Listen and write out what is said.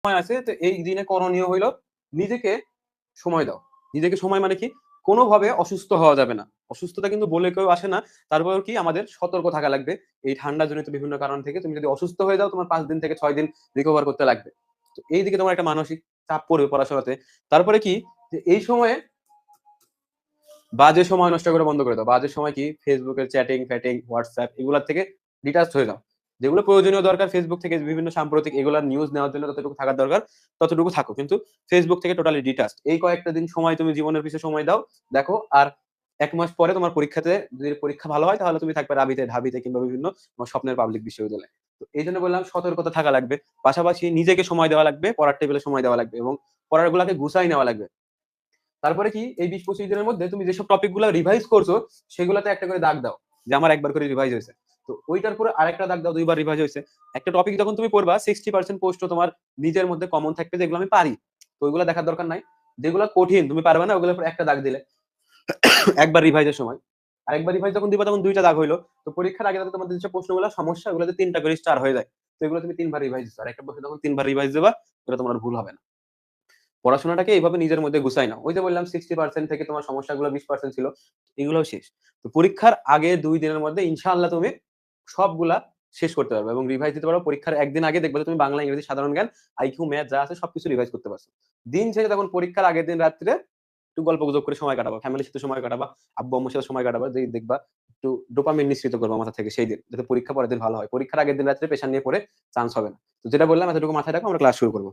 সময় আছে, তো এই দিনে করণীয় হইলো নিজেকে সময় দাও। নিজেকে সময় মানে কি? কোনোভাবে অসুস্থ হওয়া যাবে না। অসুস্থতা কিন্তু বলে কেউ আসে না। তারপরেও কি আমাদের সতর্ক থাকা লাগবে। এই ঠান্ডাজনিত বিভিন্ন কারণ থেকে তুমি যদি অসুস্থ হয়ে যাও, তোমার ৫ দিন থেকে ৬ দিন রিকভার করতে লাগবে। তো এইদিকে তোমার একটা মানসিক চাপ পড়বে পড়াশোনাতে। তারপরে কি? যে এই সময়ে বাজে সময় নষ্ট করা বন্ধ করে দাও। বাজে সময় কি? Facebook এর চ্যাটিং-ফ্যাটিং, WhatsApp এগুলা থেকে ডিটাচড হয়ে যাও। যেগুলো প্রয়োজনীয় দরকার Facebook থেকে বিভিন্ন সাম্প্রতিক এগুলার নিউজ নেওয়ার জন্য যতটুকু থাকার দরকার, ততটুকু থাকো। কিন্তু Facebook থেকে টোটালি ডিটাচড। এই কয়েকটা দিন সময় তুমি জীবনের পিছে সময় দাও। দেখো আর ১ মাস পরে তোমার পরীক্ষাতে যদি পরীক্ষা ভালো হয় তাহলে তুমি থাকবে রাবিতে, ঢাবিতে কিংবা বিভিন্ন তোমার স্বপ্নের পাবলিক বিশ্ববিদ্যালয়ে। তো এইজন্য বললাম সতর্কতা থাকা লাগবে। পাশাপাশি নিজেকে সময় দেওয়া লাগবে, পড়ার টেবিলে সময় দেওয়া লাগবে এবং পড়াগুলাকে গুছায় নেওয়া লাগবে। তারপরে কি এই ২০-২৫ দিনের মধ্যে তুমি যেসব টপিক গুলা রিভাইজ করছো সেগুলাতে একটা করে দাগ দাও যে আমার একবার করে রিভাইজ হয়েছে। তো ওইটার পরে আরেকটা দাগ দাও ২ বার রিভাইজ হয়েছে। একটা টপিক যখন তুমি পড়বা 60% পোস্ট তোমার নিজের মধ্যে কমন থাকবে যেগুলো আমি পারি। তো ওইগুলা দেখার দরকার নাই। যেগুলা কঠিন তুমি পারবে না ওগুলোর উপর একটা দাগ দিলে। একবার রিভাইজের সময়। আরেকবার রিভাইজ যখন দিবা তখন ২ টা দাগ হইলো। তো পরীক্ষার আগে যাতে তোমাদের যেসব প্রশ্নগুলা সমস্যা ওগুলোতে ৩ টা করে স্টার হয়ে যায়। তো এগুলো তুমি ৩ বার রিভাইজ দিছো। আর একটা প্রশ্ন যখন ৩ বার রিভাইজ দিবা এটা তোমার আর ভুল হবে না। পড়াশোনাটাকে এইভাবে নিজের মধ্যে গুছাই নাও। ওই যে বললাম 60% থেকে তোমার সমস্যাগুলো 20% ছিল। এগুলোও শেষ। তো পরীক্ষার আগে ২ দিনের মধ্যে ইনশাআল্লাহ তুমি সবগুলা শেষ করতে পারবে এবং রিভাইজ দিতে পারো। পরীক্ষার ১ দিন আগে দেখবে যে তুমি বাংলা, ইংরেজি, সাধারণ জ্ঞান, আইকিউ, ম্যাথ যা আছে সবকিছু রিভাইজ করতে পারছো। দিন শেষে তখন পরীক্ষার আগের দিন রাত্রে একটু গল্পগুজব করে সময় কাটাবা। ফ্যামিলির সাথে সময় কাটাবা, আব্বু-আম্মুর সাথে সময় কাটাবা। যেই দেখবা একটু ডোপামিন নিঃসৃত করবা মাথা থেকে সেই দিন। যাতে পরীক্ষা পরের দিন ভালো হয়। পরীক্ষার আগের দিন রাত্রে প্রেশার নিয়ে পড়ে চান্স হবে না। তো যেটা বললাম এতটুকু মাথায় রাখো আমরা ক্লাস শুরু করব।